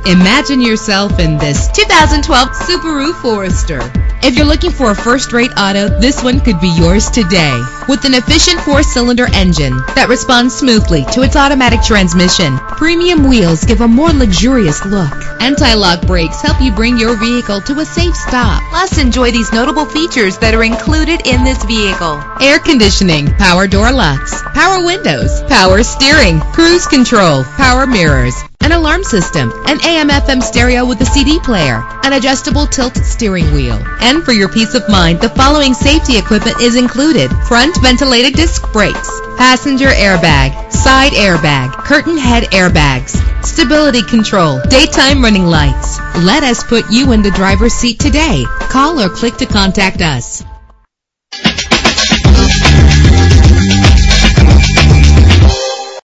Imagine yourself in this 2012 Subaru Forester. If you're looking for a first-rate auto, this one could be yours today. With an efficient 4-cylinder engine that responds smoothly to its automatic transmission, premium wheels give a more luxurious look. Anti-lock brakes help you bring your vehicle to a safe stop. Plus, enjoy these notable features that are included in this vehicle: air conditioning, power door locks, power windows, power steering, cruise control, power mirrors, an alarm system, an AM/FM stereo with a CD player, an adjustable tilt steering wheel. And for your peace of mind, the following safety equipment is included: front ventilated disc brakes, passenger airbag, side airbag, curtain head airbags, stability control, daytime running lights. Let us put you in the driver's seat today. Call or click to contact us.